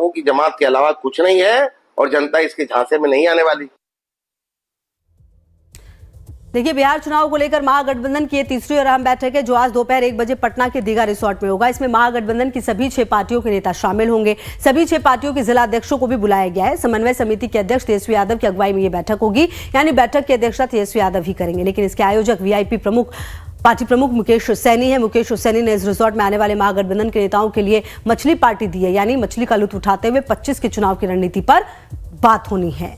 लोगों की जमात के अलावा कुछ नहीं है और जनता इसके झांसे में नहीं आने वाली। देखिए, बिहार चुनाव को लेकर महागठबंधन की ये तीसरी और अहम बैठक है जो आज दोपहर 1 बजे पटना के दीघा रिसोर्ट में होगा। इसमें महागठबंधन की सभी 6 पार्टियों के नेता शामिल होंगे। सभी 6 पार्टियों के जिला अध्यक्षों को भी बुलाया गया है। समन्वय समिति के अध्यक्ष तेजस्वी यादव की अगुवाई में ये बैठक होगी, यानी बैठक की अध्यक्षता तेजस्वी यादव ही करेंगे। लेकिन इसके आयोजक वीआईपी पार्टी प्रमुख मुकेश सैनी है। मुकेश सैनी ने इस रिसोर्ट में आने वाले महागठबंधन के नेताओं के लिए मछली पार्टी दी है, यानी मछली का लुत्फ उठाते हुए 25 के चुनाव की रणनीति पर बात होनी है।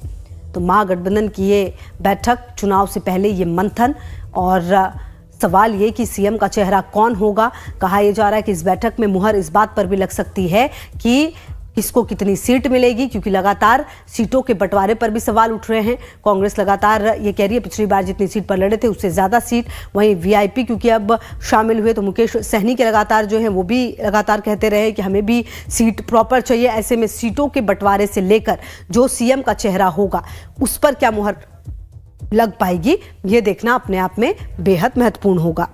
तो महागठबंधन की ये बैठक, चुनाव से पहले ये मंथन, और सवाल ये कि सीएम का चेहरा कौन होगा। कहा यह जा रहा है कि इस बैठक में मुहर इस बात पर भी लग सकती है कि किसको कितनी सीट मिलेगी, क्योंकि लगातार सीटों के बंटवारे पर भी सवाल उठ रहे हैं। कांग्रेस लगातार ये कह रही है पिछली बार जितनी सीट पर लड़े थे उससे ज़्यादा सीट। वहीं वीआईपी क्योंकि अब शामिल हुए तो मुकेश सहनी के लगातार जो है वो भी लगातार कहते रहे कि हमें भी सीट प्रॉपर चाहिए। ऐसे में सीटों के बंटवारे से लेकर जो सीएम का चेहरा होगा उस पर क्या मुहर लग पाएगी, ये देखना अपने आप में बेहद महत्वपूर्ण होगा।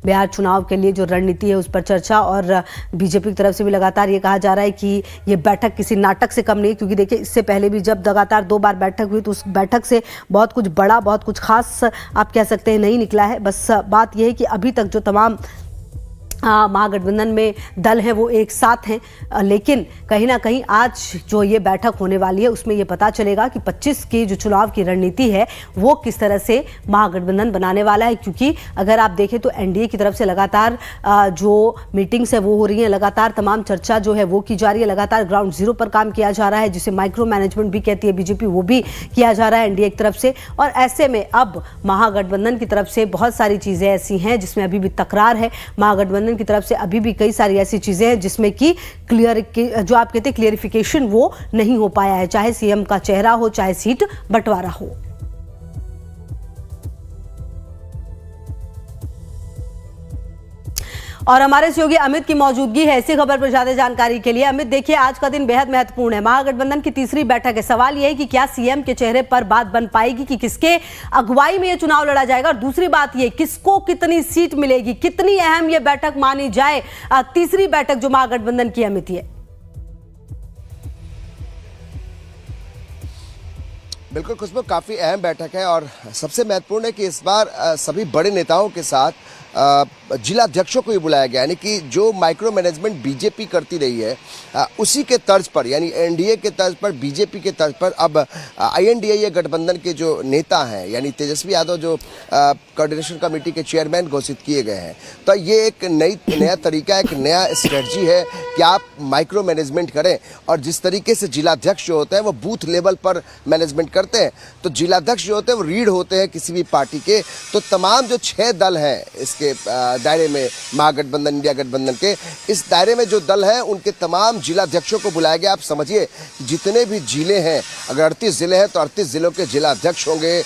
बिहार चुनाव के लिए जो रणनीति है उस पर चर्चा, और बीजेपी की तरफ से भी लगातार ये कहा जा रहा है कि ये बैठक किसी नाटक से कम नहीं, क्योंकि देखिए इससे पहले भी जब लगातार 2 बार बैठक हुई तो उस बैठक से बहुत कुछ बड़ा, बहुत कुछ खास आप कह सकते हैं नहीं निकला है। बस बात यह है कि अभी तक जो तमाम महागठबंधन में दल हैं वो एक साथ हैं, लेकिन कहीं ना कहीं आज जो ये बैठक होने वाली है उसमें ये पता चलेगा कि 25 की जो चुनाव की रणनीति है वो किस तरह से महागठबंधन बनाने वाला है। क्योंकि अगर आप देखें तो एनडीए की तरफ से लगातार जो मीटिंग्स है वो हो रही हैं, लगातार तमाम चर्चा जो है वो की जा रही है, लगातार ग्राउंड जीरो पर काम किया जा रहा है, जिसे माइक्रो मैनेजमेंट भी कहती है बीजेपी, वो भी किया जा रहा है एनडीए की तरफ से। और ऐसे में अब महागठबंधन की तरफ से बहुत सारी चीज़ें ऐसी हैं जिसमें अभी भी तकरार है। महागठबंधन की तरफ से अभी भी कई सारी ऐसी चीजें हैं जिसमें कि जो आप कहते हैं क्लियरिफिकेशन वो नहीं हो पाया है, चाहे सीएम का चेहरा हो, चाहे सीट बंटवारा हो। और हमारे सहयोगी अमित की मौजूदगी है इसी खबर पर ज्यादा जानकारी के लिए। अमित, देखिए आज का दिन बेहद महत्वपूर्ण है, महागठबंधन की तीसरी बैठक है। सवाल यह है कि क्या सीएम के चेहरे पर बात बन पाएगी कि किसके अगुवाई में यह चुनाव लड़ा जाएगा, और दूसरी बात यह किसको कितनी सीट मिलेगी, कितनी अहम यह बैठक मानी जाए, तीसरी बैठक जो महागठबंधन की अमित है। बिल्कुल खुशबू, काफ़ी अहम बैठक है और सबसे महत्वपूर्ण है कि इस बार सभी बड़े नेताओं के साथ जिला अध्यक्षों को भी बुलाया गया, यानी कि जो माइक्रो मैनेजमेंट बीजेपी करती रही है उसी के तर्ज पर, यानी एनडीए के तर्ज पर, बीजेपी के तर्ज पर अब आईएनडीए गठबंधन के जो नेता हैं, यानी तेजस्वी यादव जो कोऑर्डिनेशन कमेटी के चेयरमैन घोषित किए गए हैं। तो ये एक नया तरीका, एक नया स्ट्रेटजी है कि आप माइक्रो मैनेजमेंट करें, और जिस तरीके से जिलाध्यक्ष जो होते हैं वो बूथ लेवल पर मैनेजमेंट करते हैं, तो जिलाध्यक्ष जो होते हैं वो रीढ़ होते हैं किसी भी पार्टी के। तो तमाम जो 6 दल हैं इसके दायरे में, महागठबंधन इंडिया गठबंधन के इस दायरे में जो दल हैं उनके तमाम जिलाध्यक्षों को बुलाया गया। आप समझिए जितने भी जिले हैं, अगर 38 जिले हैं तो 38 जिलों के जिला अध्यक्ष होंगे,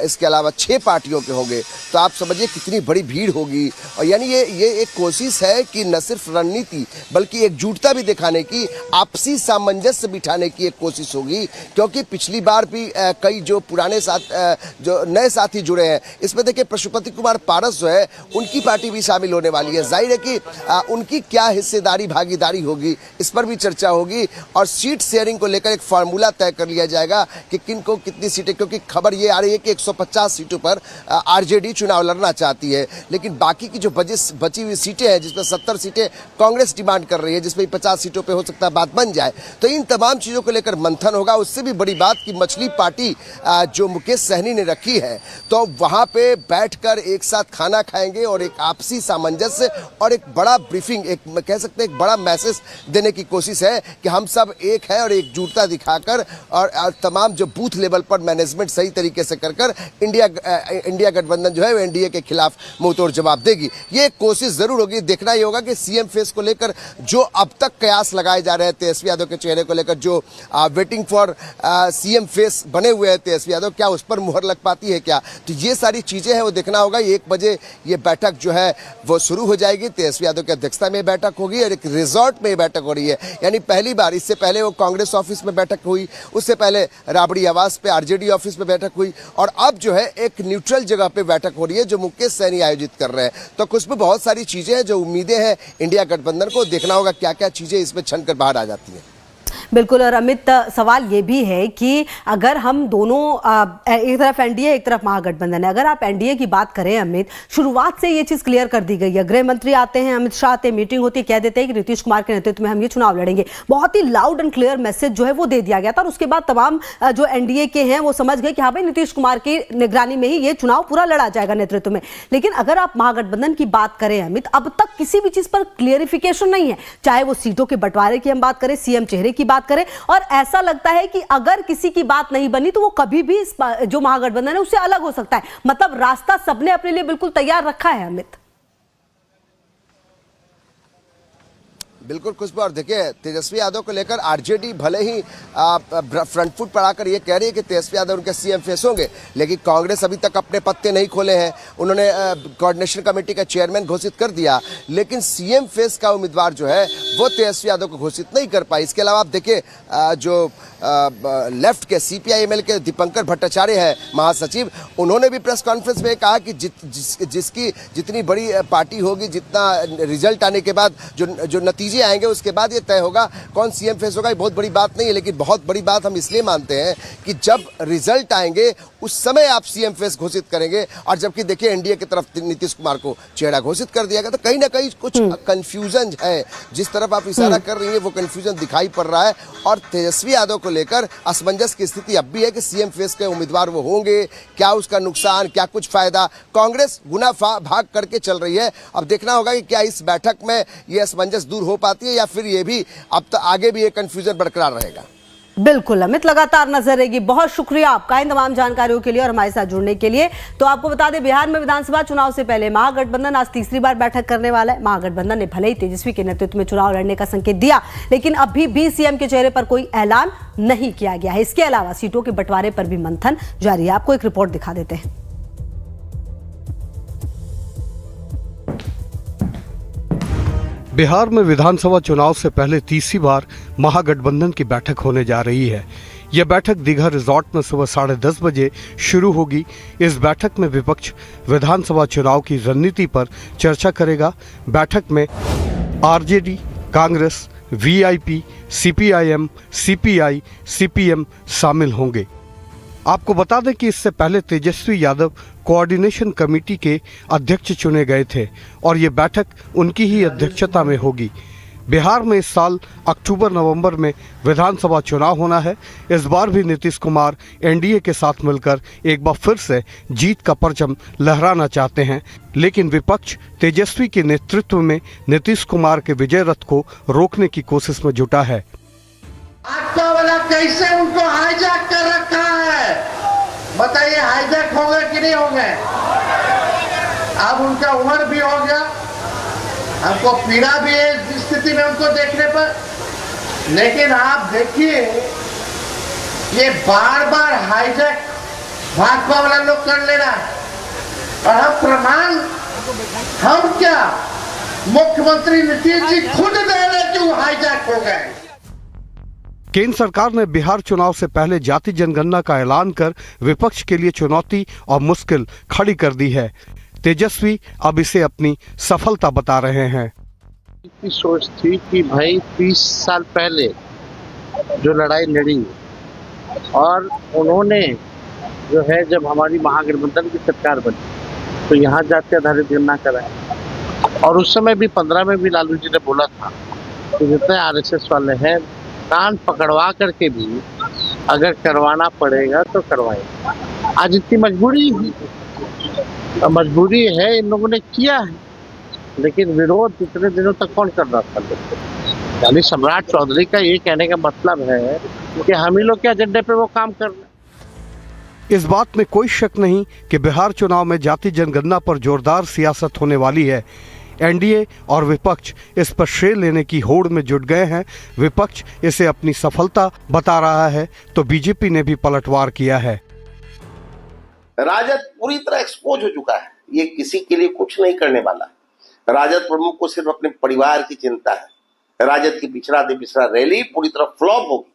इसके अलावा 6 पार्टियों के होंगे, तो आप समझिए कितनी बड़ी भीड़ होगी। और यानी ये एक कोशिश है कि न सिर्फ रणनीति बल्कि एकजुटता भी दिखाने की, आपसी सामंजस्य बिठाने की एक कोशिश होगी। क्योंकि पिछली बार भी कई जो पुराने जो नए साथी जुड़े हैं, इसमें देखिए पशुपति कुमार पारस जो है उनकी पार्टी भी शामिल होने वाली है। जाहिर है कि उनकी क्या हिस्सेदारी भागीदारी होगी इस पर भी चर्चा होगी, और सीट शेयरिंग को लेकर एक फार्मूला तय कर लिया जाएगा कि किन को कितनी सीटें, क्योंकि खबर ये आ रही है कि 150 सीटों पर आरजेडी चुनाव लड़ना चाहती है, लेकिन बाकी की जो बची हुई सीटें हैं जिसमें 70 सीटें कांग्रेस डिमांड कर रही है, जिसमें 50 सीटों पर हो सकता है बात बन जाए। तो इन तमाम चीज़ों को लेकर मंथन होगा। उससे भी बड़ी बात कि मछली पार्टी जो मुकेश सहनी ने रखी है, तो वहाँ पे बैठकर एक साथ खाना खाएंगे और एक आपसी सामंजस्य और एक बड़ा ब्रीफिंग, एक कह सकते हैं एक बड़ा मैसेज देने की कोशिश है कि हम सब एक हैं, और एकजुटता दिखाकर और तमाम जो बूथ लेवल पर मैनेजमेंट सही तरीके से कर इंडिया गठबंधन जो है वो एनडीए के खिलाफ मुंहतोड़ जवाब देगी। ये एक कोशिश जरूर होगी। देखना ये होगा कि सीएम फेस को लेकर जो अब तक कयास लगाए जा रहे हैं तेजस्वी यादव के चेहरे को लेकर, जो वेटिंग फॉर सीएम फेस बने हुए हैं तेजस्वी यादव, क्या उस पर मुहर लग पाती है क्या, तो ये सारी चीजें हैं वो देखना होगा। 1 बजे ये बैठक बैठक जो है वो शुरू हो जाएगी। तेजस्वी यादव की अध्यक्षता में बैठक होगी और एक रिजॉर्ट में बैठक हो रही है, यानी पहली बार। इससे पहले वो कांग्रेस ऑफिस में बैठक हुई, उससे पहले राबड़ी आवास पे आरजेडी ऑफिस में बैठक हुई, और अब जो है एक न्यूट्रल जगह पे बैठक हो रही है जो मुकेश सैनी आयोजित कर रहे हैं। तो कुछ भी बहुत सारी चीजें हैं जो उम्मीदें हैं इंडिया गठबंधन को। देखना होगा क्या क्या चीजें इसमें छन कर बाहर आ जाती हैं। बिल्कुल। और अमित, सवाल ये भी है कि अगर हम दोनों एक तरफ एनडीए एक तरफ महागठबंधन है, अगर आप एनडीए की बात करें अमित, शुरुआत से ये चीज क्लियर कर दी गई है। गृह मंत्री आते हैं, अमित शाह आते हैं, मीटिंग होती है, कह देते हैं कि नीतीश कुमार के नेतृत्व में हम ये चुनाव लड़ेंगे। बहुत ही लाउड एंड क्लियर मैसेज जो है वो दे दिया गया था, और उसके बाद तमाम जो एनडीए के हैं वो समझ गए कि हाँ भाई नीतीश कुमार की निगरानी में ही ये चुनाव पूरा लड़ा जाएगा नेतृत्व में। लेकिन अगर आप महागठबंधन की बात करें अमित, अब तक किसी भी चीज पर क्लियरिफिकेशन नहीं है, चाहे वो सीटों के बंटवारे की हम बात करें, सीएम चेहरे की बात करें, और ऐसा लगता है कि अगर किसी की बात नहीं बनी तो वो कभी भी जो महागठबंधन है उससे अलग हो सकता है। मतलब रास्ता सबने अपने लिए बिल्कुल तैयार रखा है अमित। बिल्कुल खुशबू। और देखिए, तेजस्वी यादव को लेकर आरजेडी भले ही फ्रंट फुट पर आकर ये कह रही है कि तेजस्वी यादव उनके सीएम फेस होंगे, लेकिन कांग्रेस अभी तक अपने पत्ते नहीं खोले हैं। उन्होंने कोऑर्डिनेशन कमेटी का चेयरमैन घोषित कर दिया, लेकिन सीएम फेस का उम्मीदवार जो है वो तेजस्वी यादव को घोषित नहीं कर पाई। इसके अलावा आप देखिए, जो लेफ्ट के सीपीआई-एमएल के दीपंकर भट्टाचार्य है महासचिव, उन्होंने भी प्रेस कॉन्फ्रेंस में कहा कि जिसकी जितनी बड़ी पार्टी होगी, जितना रिजल्ट आने के बाद जो नतीजे आएंगे उसके बाद ये तय होगा कौन सीएम फेस होगा। ये बहुत बड़ी बात नहीं है, लेकिन बहुत बड़ी बात हम इसलिए मानते हैं कि जब रिजल्ट आएंगे उस समय आप सीएम फेस घोषित करेंगे। और जबकि देखिए एनडीए की तरफ नीतीश कुमार को चेहरा घोषित कर दिया गया, तो कहीं ना कहीं कुछ कंफ्यूजन है। जिस तरफ आप इशारा कर रही है वो कंफ्यूजन दिखाई पड़ रहा है। और तेजस्वी यादव को लेकर असमंजस की स्थिति अब भी है कि सीएम फेस के उम्मीदवार वो होंगे, क्या उसका नुकसान, क्या कुछ फायदा। कांग्रेस गुना भाग करके चल रही है। अब देखना होगा कि क्या इस बैठक में ये असमंजस दूर हो पाती है या फिर ये भी अब तक आगे भी ये कंफ्यूजन बरकरार रहेगा। बिल्कुल अमित, लगातार नजर रहेगी। बहुत शुक्रिया आपका इन तमाम जानकारियों के लिए और हमारे साथ जुड़ने के लिए। तो आपको बता दें, बिहार में विधानसभा चुनाव से पहले महागठबंधन आज तीसरी बार बैठक करने वाला है। महागठबंधन ने भले ही तेजस्वी के नेतृत्व में चुनाव लड़ने का संकेत दिया, लेकिन अभी भी सीएम के चेहरे पर कोई ऐलान नहीं किया गया है। इसके अलावा सीटों के बंटवारे पर भी मंथन जारी है। आपको एक रिपोर्ट दिखा देते हैं। बिहार में विधानसभा चुनाव से पहले तीसरी बार महागठबंधन की बैठक होने जा रही है। यह बैठक दीघा रिजॉर्ट में सुबह 10:30 बजे शुरू होगी। इस बैठक में विपक्ष विधानसभा चुनाव की रणनीति पर चर्चा करेगा। बैठक में RJD, Congress, VIP, CPIM, CPI, CPM शामिल होंगे। आपको बता दें कि इससे पहले तेजस्वी यादव कोऑर्डिनेशन कमेटी के अध्यक्ष चुने गए थे और ये बैठक उनकी ही अध्यक्षता में होगी। बिहार में इस साल अक्टूबर-नवंबर में विधानसभा चुनाव होना है। इस बार भी नीतीश कुमार एनडीए के साथ मिलकर एक बार फिर से जीत का परचम लहराना चाहते हैं, लेकिन विपक्ष तेजस्वी के नेतृत्व में नीतीश कुमार के विजय रथ को रोकने की कोशिश में जुटा है। आपका वाला कैसे उनको हाईजैक कर रखा है, बताइए। हाईजैक होंगे कि नहीं होंगे? अब उनका उम्र भी हो गया, हमको पीड़ा भी है इस स्थिति में उनको देखने पर। लेकिन आप देखिए, ये बार बार हाईजैक भाजपा वाला लोग कर ले रहा है, और हम प्रमाण, हम क्या, मुख्यमंत्री नीतीश जी खुद दे रहे कि वो हाईजैक हो गए। केंद्र सरकार ने बिहार चुनाव से पहले जाति जनगणना का ऐलान कर विपक्ष के लिए चुनौती और मुश्किल खड़ी कर दी है। तेजस्वी अब इसे अपनी सफलता बता रहे हैं। की सोच थी कि भाई 30 साल पहले जो लड़ाई लड़ी, और उन्होंने जो है जब हमारी महागठबंधन की सरकार बनी तो यहाँ जाति आधारित गणना कराया, और उस समय भी 15 में भी लालू जी ने बोला था कि जितने आरएसएस वाले हैं कान पकड़वा करके भी अगर करवाना पड़ेगा तो करवाएंगे। आज इतनी मजबूरी है, इन लोगों ने किया है, लेकिन विरोध इतने दिनों तक कौन कर रहा था? यानी सम्राट चौधरी का ये कहने का मतलब है कि हम ही लोग के एजेंडे पे वो काम कर रहे हैं। इस बात में कोई शक नहीं कि बिहार चुनाव में जाति जनगणना पर जोरदार सियासत होने वाली है। एनडीए और विपक्ष इस पर श्रेय लेने की होड़ में जुट गए हैं। विपक्ष इसे अपनी सफलता बता रहा है तो बीजेपी ने भी पलटवार किया है। राजद पूरी तरह एक्सपोज हो चुका है। ये किसी के लिए कुछ नहीं करने वाला। राजद प्रमुख को सिर्फ अपने परिवार की चिंता है। राजद की पिछड़ा दे पिछड़ा रैली पूरी तरह फ्लॉप होगी।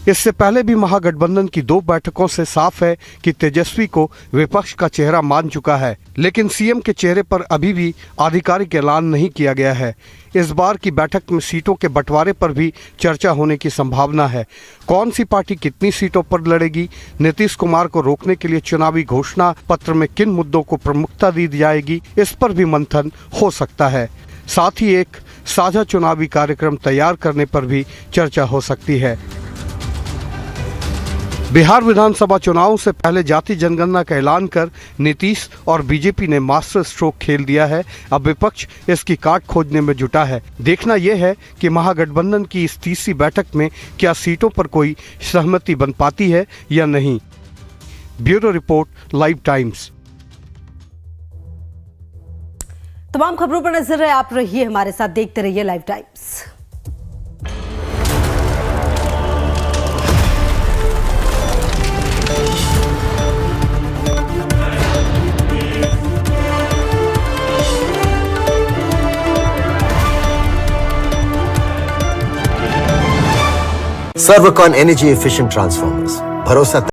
इससे पहले भी महागठबंधन की 2 बैठकों से साफ है कि तेजस्वी को विपक्ष का चेहरा मान चुका है, लेकिन सीएम के चेहरे पर अभी भी आधिकारिक ऐलान नहीं किया गया है। इस बार की बैठक में सीटों के बंटवारे पर भी चर्चा होने की संभावना है। कौन सी पार्टी कितनी सीटों पर लड़ेगी, नीतीश कुमार को रोकने के लिए चुनावी घोषणा पत्र में किन मुद्दों को प्रमुखता दी जाएगी, इस पर भी मंथन हो सकता है। साथ ही एक साझा चुनावी कार्यक्रम तैयार करने पर भी चर्चा हो सकती है। बिहार विधानसभा चुनावों से पहले जाति जनगणना का ऐलान कर नीतीश और बीजेपी ने मास्टर स्ट्रोक खेल दिया है। अब विपक्ष इसकी काट खोजने में जुटा है। देखना यह है कि महागठबंधन की इस तीसरी बैठक में क्या सीटों पर कोई सहमति बन पाती है या नहीं। Bureau report, live times. तमाम खबरों पर नजर है, आप रहिए हमारे साथ, देखते रहिए live times. Servocon Energy Efficient Transformers. भरोसा